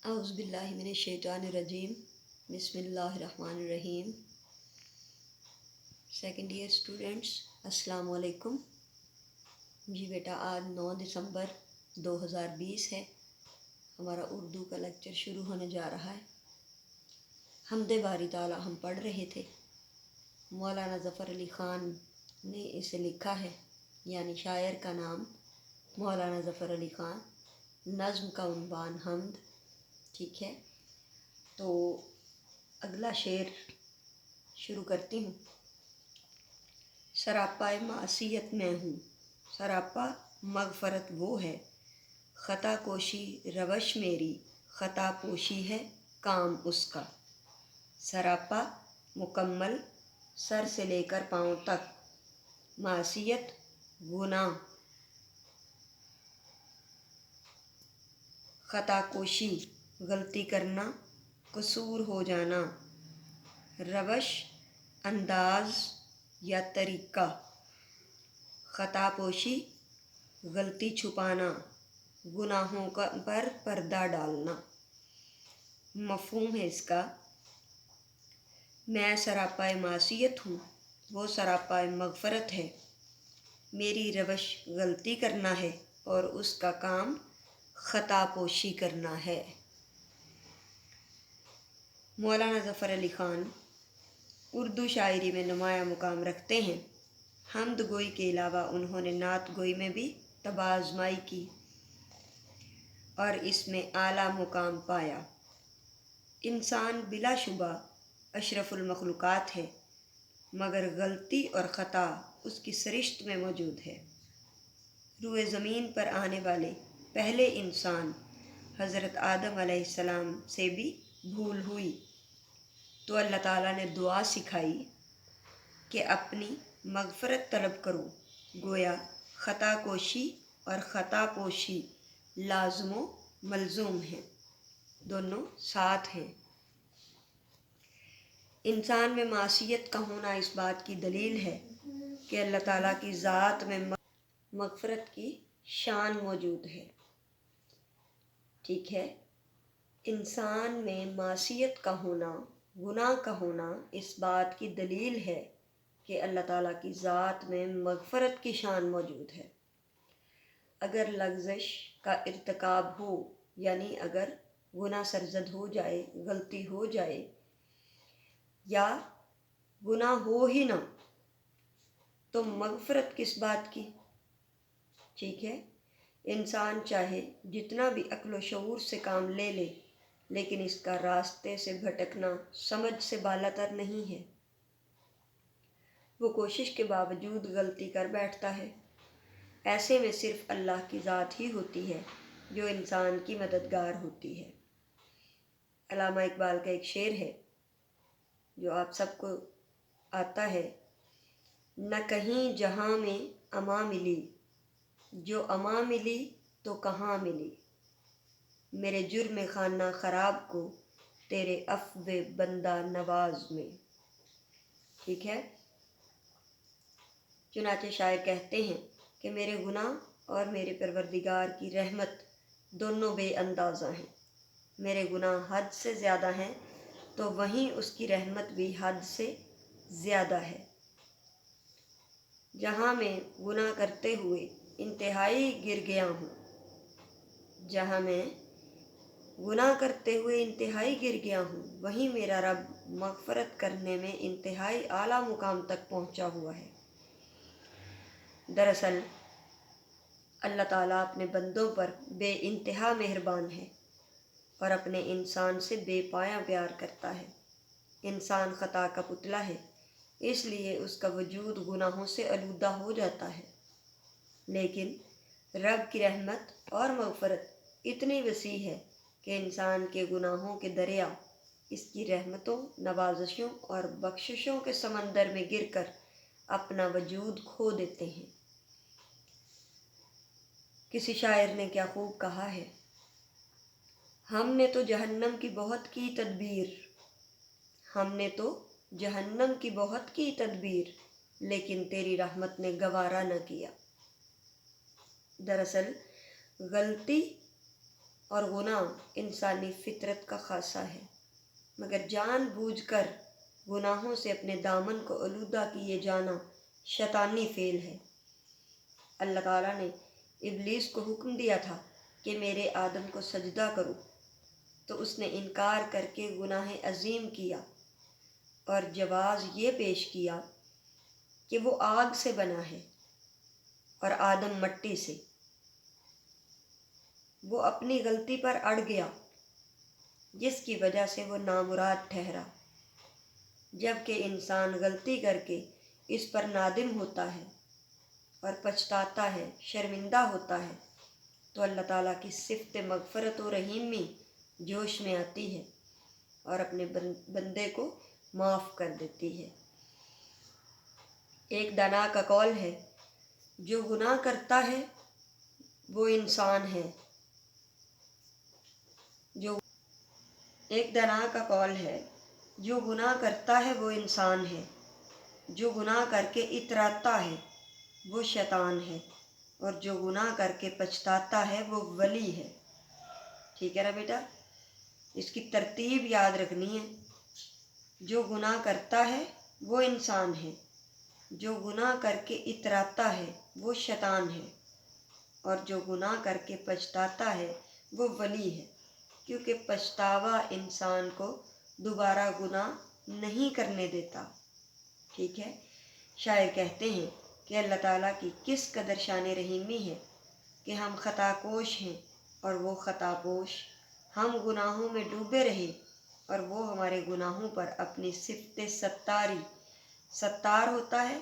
اعوذ باللہ من الشیطان الرجیم بسم اللہ الرحمن الرحیم۔ سیکنڈ ایئر اسٹوڈنٹس السلام علیکم۔ جی بیٹا، آج 9 دسمبر 2020 ہے، ہمارا اردو کا لیکچر شروع ہونے جا رہا ہے۔ حمد باری تعالیٰ ہم پڑھ رہے تھے۔ مولانا ظفر علی خان نے اسے لکھا ہے، یعنی شاعر کا نام مولانا ظفر علی خان، نظم کا عنوان حمد۔ ٹھیک ہے، تو اگلا شعر شروع کرتی ہوں۔ سراپا معصیت میں ہوں، سراپا مغفرت وہ ہے، خطا کوشی روش میری، خطا پوشی ہے کام اس کا۔ سراپا مکمل سر سے لے کر پاؤں تک، معصیت گناہ، خطا کوشی غلطی کرنا، قصور ہو جانا، روش انداز یا طریقہ، خطا پوشی غلطی چھپانا، گناہوں پر پردہ ڈالنا۔ مفہوم ہے اس کا، میں سراپا معصیت ہوں، وہ سراپا مغفرت ہے، میری روش غلطی کرنا ہے اور اس کا کام خطا پوشی کرنا ہے۔ مولانا ظفر علی خان اردو شاعری میں نمایاں مقام رکھتے ہیں۔ حمد گوئی کے علاوہ انہوں نے نعت گوئی میں بھی تبازمائی کی اور اس میں اعلیٰ مقام پایا۔ انسان بلا شبہ اشرف المخلوقات ہے، مگر غلطی اور خطا اس کی سرشت میں موجود ہے۔ روئے زمین پر آنے والے پہلے انسان حضرت آدم علیہ السلام سے بھی بھول ہوئی، تو اللہ تعالیٰ نے دعا سکھائی کہ اپنی مغفرت طلب کرو۔ گویا خطا کوشی اور خطا پوشی لازم و ملزوم ہیں، دونوں ساتھ ہیں۔ انسان میں معصیت کا ہونا اس بات کی دلیل ہے کہ اللہ تعالیٰ کی ذات میں مغفرت کی شان موجود ہے۔ ٹھیک ہے، انسان میں معصیت کا ہونا، گناہ کا ہونا اس بات کی دلیل ہے کہ اللہ تعالیٰ کی ذات میں مغفرت کی شان موجود ہے۔ اگر لغزش کا ارتکاب ہو، یعنی اگر گناہ سرزد ہو جائے، غلطی ہو جائے یا گناہ ہو ہی نہ، تو مغفرت کس بات کی؟ ٹھیک ہے، انسان چاہے جتنا بھی عقل و شعور سے کام لے لے، لیکن اس کا راستے سے بھٹکنا سمجھ سے بالاتر نہیں ہے۔ وہ کوشش کے باوجود غلطی کر بیٹھتا ہے۔ ایسے میں صرف اللہ کی ذات ہی ہوتی ہے جو انسان کی مددگار ہوتی ہے۔ علامہ اقبال کا ایک شعر ہے جو آپ سب کو آتا ہے، نہ کہیں جہاں میں اما ملی، جو اما ملی تو کہاں ملی، میرے جرم خانہ خراب کو تیرے عفو بندہ نواز میں۔ ٹھیک ہے، چنانچہ شاعر کہتے ہیں کہ میرے گناہ اور میرے پروردگار کی رحمت دونوں بے اندازہ ہیں۔ میرے گناہ حد سے زیادہ ہیں تو وہیں اس کی رحمت بھی حد سے زیادہ ہے۔ جہاں میں گناہ کرتے ہوئے انتہائی گر گیا ہوں، جہاں میں گناہ کرتے ہوئے انتہائی گر گیا ہوں، وہیں میرا رب مغفرت کرنے میں انتہائی اعلیٰ مقام تک پہنچا ہوا ہے۔ دراصل اللہ تعالیٰ اپنے بندوں پر بے انتہا مہربان ہے اور اپنے انسان سے بے پایہ پیار کرتا ہے۔ انسان خطا کا پتلا ہے، اس لیے اس کا وجود گناہوں سے آلودہ ہو جاتا ہے، لیکن رب کی رحمت اور مغفرت اتنی وسیع ہے کہ انسان کے گناہوں کے دریا اس کی رحمتوں، نوازشوں اور بخششوں کے سمندر میں گر کر اپنا وجود کھو دیتے ہیں۔ کسی شاعر نے کیا خوب کہا ہے، ہم نے تو جہنم کی بہت کی تدبیر، ہم نے تو جہنم کی بہت کی تدبیر، لیکن تیری رحمت نے گوارا نہ کیا۔ دراصل غلطی اور گناہ انسانی فطرت کا خاصہ ہے، مگر جان بوجھ کر گناہوں سے اپنے دامن کو آلودہ کیے جانا شیطانی فعل ہے۔ اللہ تعالیٰ نے ابلیس کو حکم دیا تھا کہ میرے آدم کو سجدہ کرو، تو اس نے انکار کر کے گناہ عظیم کیا اور جواز یہ پیش کیا کہ وہ آگ سے بنا ہے اور آدم مٹی سے۔ وہ اپنی غلطی پر اڑ گیا، جس کی وجہ سے وہ نامراد ٹھہرا۔ جب کہ انسان غلطی کر کے اس پر نادم ہوتا ہے اور پچھتاتا ہے، شرمندہ ہوتا ہے، تو اللہ تعالیٰ کی صفت مغفرت و رحیمی جوش میں آتی ہے اور اپنے بندے کو معاف کر دیتی ہے۔ ایک دانا کا قول ہے، جو گناہ کرتا ہے وہ انسان ہے۔ ایک دانا کا قول ہے، جو گناہ کرتا ہے وہ انسان ہے، جو گناہ کر کے اتراتا ہے وہ شیطان ہے، اور جو گناہ کر کے پچھتاتا ہے وہ ولی ہے۔ ٹھیک ہے نا بیٹا؟ اس کی ترتیب یاد رکھنی ہے۔ جو گناہ کرتا ہے وہ انسان ہے، جو گناہ کر کے اتراتا ہے وہ شیطان ہے، اور جو گناہ کر کے پچھتاتا ہے وہ ولی ہے، کیونکہ پچھتاوا انسان کو دوبارہ گناہ نہیں کرنے دیتا۔ ٹھیک ہے؟ شاعر کہتے ہیں کہ اللہ تعالیٰ کی کس قدر شان رحیمی ہے کہ ہم خطا کوش ہیں اور وہ خطا پوش، ہم گناہوں میں ڈوبے رہے اور وہ ہمارے گناہوں پر اپنی صفت ستاری، ستار ہوتا ہے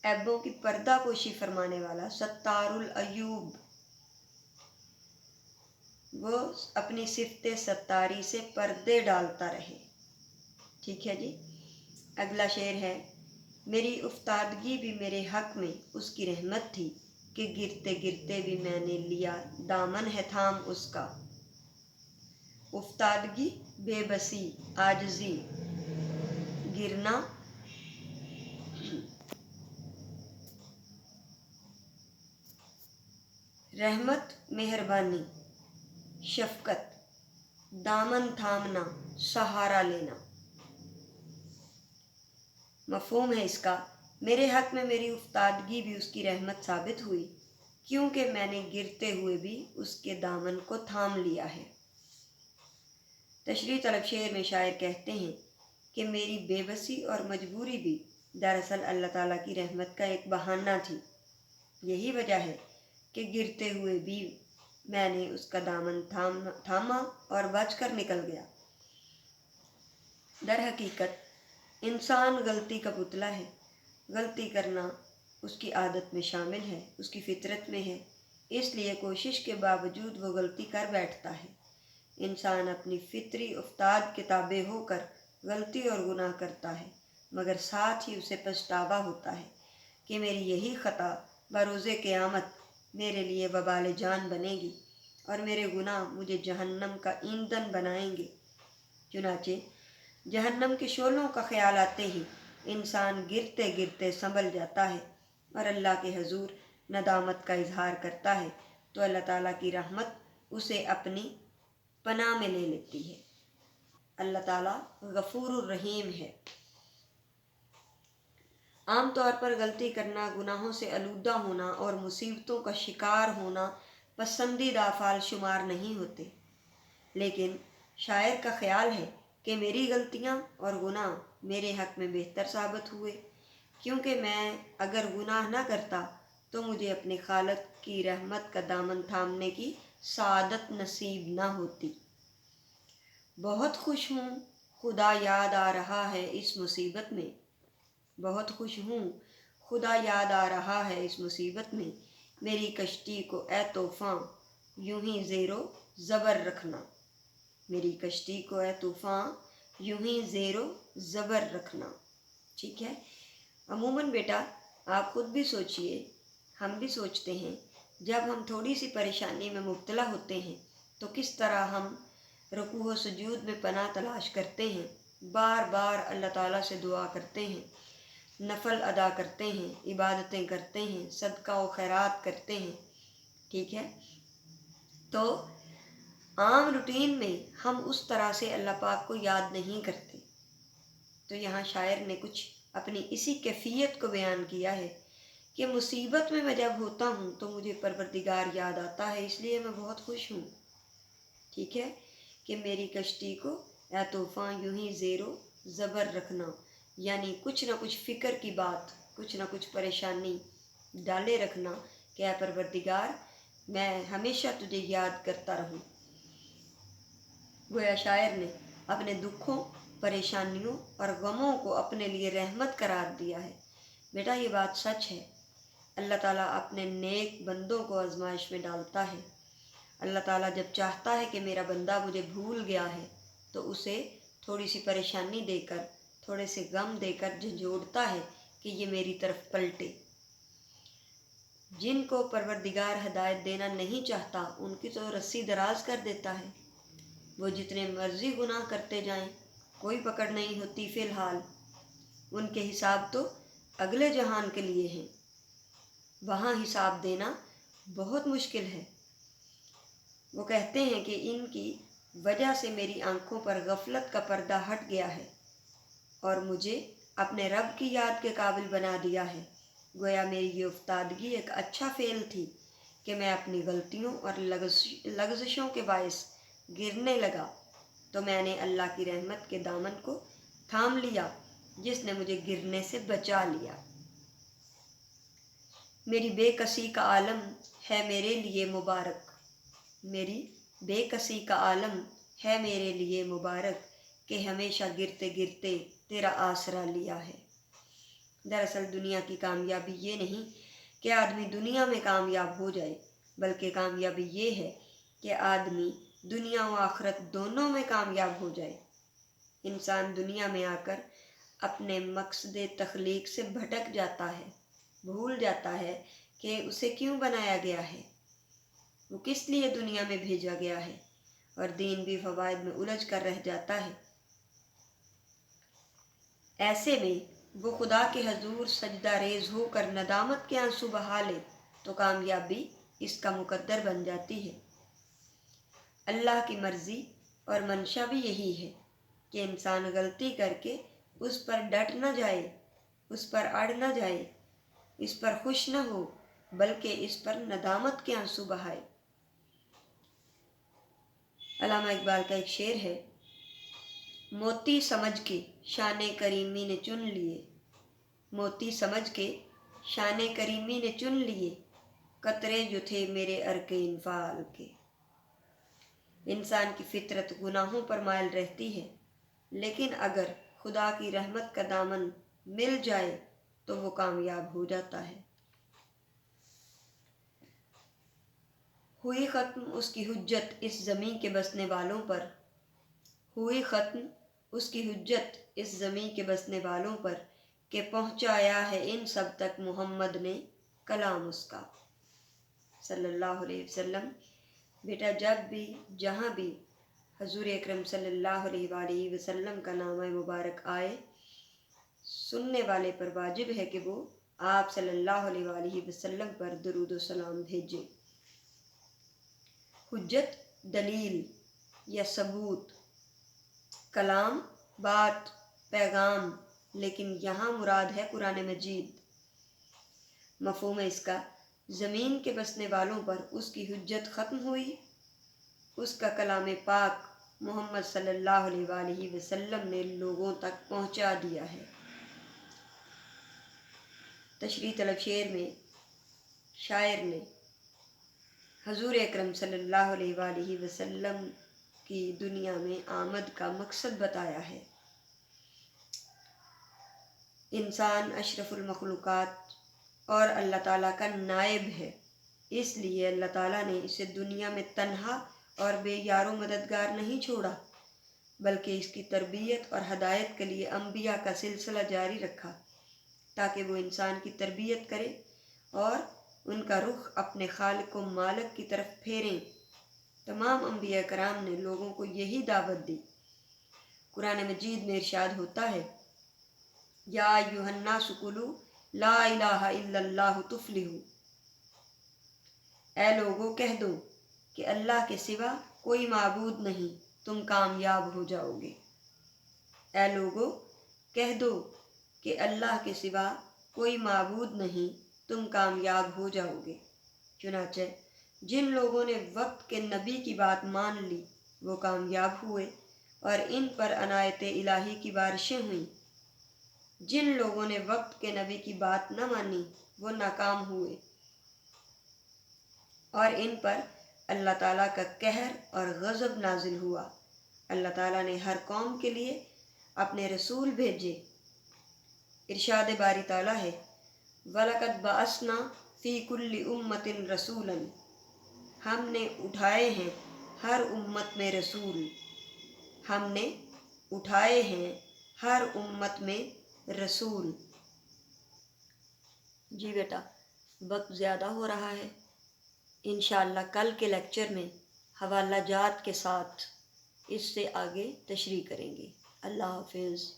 عیبوں کی پردہ پوشی فرمانے والا، ستار العیوب، وہ اپنی صفت ستاری سے پردے ڈالتا رہے۔ ٹھیک ہے جی؟ اگلا شعر ہے، میری افتادگی بھی میرے حق میں اس کی رحمت تھی کہ گرتے گرتے بھی میں نے لیا دامن ہے تھام اس کا۔ افتادگی، بے بسی، عاجزی، گرنا، رحمت، مہربانی، شفقت، دامن تھامنا، سہارا لینا۔ مفہوم ہے اس کا، میرے حق میں میری افتادگی بھی اس کی رحمت ثابت ہوئی، کیونکہ میں نے گرتے ہوئے بھی اس کے دامن کو تھام لیا ہے۔ تشریح طلب شعر میں شاعر کہتے ہیں کہ میری بے بسی اور مجبوری بھی دراصل اللہ تعالیٰ کی رحمت کا ایک بہانہ تھی۔ یہی وجہ ہے کہ گرتے ہوئے بھی میں نے اس کا دامن تھاما اور بچ کر نکل گیا۔ در حقیقت انسان غلطی کا پتلا ہے۔ غلطی کرنا اس کی عادت میں شامل ہے، اس کی فطرت میں ہے، اس لیے کوشش کے باوجود وہ غلطی کر بیٹھتا ہے۔ انسان اپنی فطری افتاد کے تابع ہو کر غلطی اور گناہ کرتا ہے، مگر ساتھ ہی اسے پچھتاوا ہوتا ہے کہ میری یہی خطا بروز قیامت میرے لیے وبال جان بنے گی اور میرے گناہ مجھے جہنم کا ایندھن بنائیں گے۔ چنانچہ جہنم کے شعلوں کا خیال آتے ہی انسان گرتے گرتے سنبھل جاتا ہے اور اللہ کے حضور ندامت کا اظہار کرتا ہے، تو اللہ تعالیٰ کی رحمت اسے اپنی پناہ میں لے لیتی ہے۔ اللہ تعالیٰ غفور الرحیم ہے۔ عام طور پر غلطی کرنا، گناہوں سے آلودہ ہونا اور مصیبتوں کا شکار ہونا پسندیدہ افعال شمار نہیں ہوتے، لیکن شاعر کا خیال ہے کہ میری غلطیاں اور گناہ میرے حق میں بہتر ثابت ہوئے، کیونکہ میں اگر گناہ نہ کرتا تو مجھے اپنے خالق کی رحمت کا دامن تھامنے کی سعادت نصیب نہ ہوتی۔ بہت خوش ہوں خدا یاد آ رہا ہے اس مصیبت میں، بہت خوش ہوں خدا یاد آ رہا ہے اس مصیبت میں، میری کشتی کو اے طوفاں یوں ہی زیر و زبر رکھنا، میری کشتی کو اے طوفاں یوں ہی زیر و زبر رکھنا۔ ٹھیک ہے؟ عموماً بیٹا آپ خود بھی سوچئے، ہم بھی سوچتے ہیں، جب ہم تھوڑی سی پریشانی میں مبتلا ہوتے ہیں تو کس طرح ہم رکوع و سجود میں پناہ تلاش کرتے ہیں، بار بار اللہ تعالیٰ سے دعا کرتے ہیں، نفل ادا کرتے ہیں، عبادتیں کرتے ہیں، صدقہ و خیرات کرتے ہیں۔ ٹھیک ہے؟ تو عام روٹین میں ہم اس طرح سے اللہ پاک کو یاد نہیں کرتے۔ تو یہاں شاعر نے کچھ اپنی اسی کیفیت کو بیان کیا ہے کہ مصیبت میں جب ہوتا ہوں تو مجھے پروردگار یاد آتا ہے، اس لیے میں بہت خوش ہوں۔ ٹھیک ہے کہ میری کشتی کو اے طوفاں یوں ہی زیر و زبر رکھنا، یعنی کچھ نہ کچھ فکر کی بات، کچھ نہ کچھ پریشانی ڈالے رکھنا کہ اے پروردگار میں ہمیشہ تجھے یاد کرتا رہوں۔ گویا شاعر نے اپنے دکھوں، پریشانیوں اور غموں کو اپنے لیے رحمت قرار دیا ہے۔ بیٹا یہ بات سچ ہے، اللہ تعالیٰ اپنے نیک بندوں کو آزمائش میں ڈالتا ہے۔ اللہ تعالیٰ جب چاہتا ہے کہ میرا بندہ مجھے بھول گیا ہے تو اسے تھوڑی سی پریشانی دے کر، تھوڑے سے غم دے کر جھنجھوڑتا ہے کہ یہ میری طرف پلٹے۔ جن کو پروردگار ہدایت دینا نہیں چاہتا ان کی تو رسی دراز کر دیتا ہے، وہ جتنے مرضی گناہ کرتے جائیں کوئی پکڑ نہیں ہوتی فی الحال۔ ان کے حساب تو اگلے جہان کے لیے ہیں، وہاں حساب دینا بہت مشکل ہے۔ وہ کہتے ہیں کہ ان کی وجہ سے میری آنکھوں پر غفلت کا پردہ ہٹ گیا ہے اور مجھے اپنے رب کی یاد کے قابل بنا دیا ہے۔ گویا میری یہ افتادگی ایک اچھا فعل تھی کہ میں اپنی غلطیوں اور لغزشوں کے باعث گرنے لگا تو میں نے اللہ کی رحمت کے دامن کو تھام لیا جس نے مجھے گرنے سے بچا لیا۔ میری بے کسی کا عالم ہے میرے لیے مبارک، میری بے کسی کا عالم ہے میرے لیے مبارک کہ ہمیشہ گرتے گرتے تیرا آسرا لیا ہے۔ دراصل دنیا کی کامیابی یہ نہیں کہ آدمی دنیا میں کامیاب ہو جائے، بلکہ کامیابی یہ ہے کہ آدمی دنیا و آخرت دونوں میں کامیاب ہو جائے۔ انسان دنیا میں آ کر اپنے مقصد تخلیق سے بھٹک جاتا ہے، بھول جاتا ہے کہ اسے کیوں بنایا گیا ہے، وہ کس لیے دنیا میں بھیجا گیا ہے، اور دین بھی فوائد میں الجھ کر رہ جاتا ہے۔ ایسے میں وہ خدا کے حضور سجدہ ریز ہو کر ندامت کے آنسو بہا لے تو کامیابی اس کا مقدر بن جاتی ہے۔ اللہ کی مرضی اور منشا بھی یہی ہے کہ انسان غلطی کر کے اس پر ڈٹ نہ جائے، اس پر اڑ نہ جائے، اس پر خوش نہ ہو، بلکہ اس پر ندامت کے آنسو بہائے۔ علامہ اقبال کا ایک شعر ہے، موتی سمجھ کے شان کریمی نے چن لیے، موتی سمجھ کے شان کریمی نے چن لیے، قطرے جو تھے میرے ارک انفعال کے۔ انسان کی فطرت گناہوں پر مائل رہتی ہے، لیکن اگر خدا کی رحمت کا دامن مل جائے تو وہ کامیاب ہو جاتا ہے۔ ہوئی ختم اس کی حجت اس زمیں کے بسنے والوں پر، ہوئی ختم اس کی حجت اس زمیں کے بسنے والوں پر کہ پہنچایا ہے ان سب تک محمد نے کلام اس کا، صلی اللہ علیہ وسلم۔ بیٹا جب بھی جہاں بھی حضور اکرم صلی اللہ علیہ وآلہ وسلم کا نام مبارک آئے، سننے والے پر واجب ہے کہ وہ آپ صلی اللہ علیہ وآلہ وسلم پر درود و سلام بھیجے۔ حجت دلیل یا ثبوت، کلام بات پیغام، لیکن یہاں مراد ہے قرآن مجید۔ مفہوم اس کا، زمین کے بسنے والوں پر اس کی حجت ختم ہوئی، اس کا کلام پاک محمد صلی اللہ علیہ وآلہ وسلم نے لوگوں تک پہنچا دیا ہے۔ تشریح طلب شعر میں شاعر نے حضور اکرم صلی اللہ علیہ وآلہ وسلم کی دنیا میں آمد کا مقصد بتایا ہے۔ انسان اشرف المخلوقات اور اللہ تعالیٰ کا نائب ہے، اس لیے اللہ تعالیٰ نے اسے دنیا میں تنہا اور بے یار و مددگار نہیں چھوڑا، بلکہ اس کی تربیت اور ہدایت کے لیے انبیاء کا سلسلہ جاری رکھا تاکہ وہ انسان کی تربیت کرے اور ان کا رخ اپنے خالق و مالک کی طرف پھیریں۔ تمام انبیاء کرام نے لوگوں کو یہی دعوت دی۔ قرآن مجید میں ارشاد ہوتا ہے، یا ایھا الناس کلوا لا الہ الا اللہ تفلحوا، اے لوگو کہہ دو کہ اللہ کے سوا کوئی معبود نہیں، تم کامیاب ہو جاؤ گے۔ اے لوگو، کہہ دو کہ اللہ کے سوا کوئی معبود نہیں، تم کامیاب ہو جاؤ گے۔ چنانچہ جن لوگوں نے وقت کے نبی کی بات مان لی وہ کامیاب ہوئے اور ان پر عنایت الہی کی بارشیں ہوئیں۔ جن لوگوں نے وقت کے نبی کی بات نہ مانی وہ ناکام ہوئے اور ان پر اللہ تعالیٰ کا قہر اور غضب نازل ہوا۔ اللہ تعالیٰ نے ہر قوم کے لیے اپنے رسول بھیجے۔ ارشاد باری تعالیٰ ہے، وَلَقَدْ بَعَثْنَا فِي كُلِّ أُمَّةٍ رَسُولًا، ہم نے اٹھائے ہیں ہر امت میں رسول، ہم نے اٹھائے ہیں ہر امت میں رسول۔ جی بیٹا، وقت زیادہ ہو رہا ہے، انشاءاللہ کل کے لیکچر میں حوالہ جات کے ساتھ اس سے آگے تشریح کریں گے۔ اللہ حافظ۔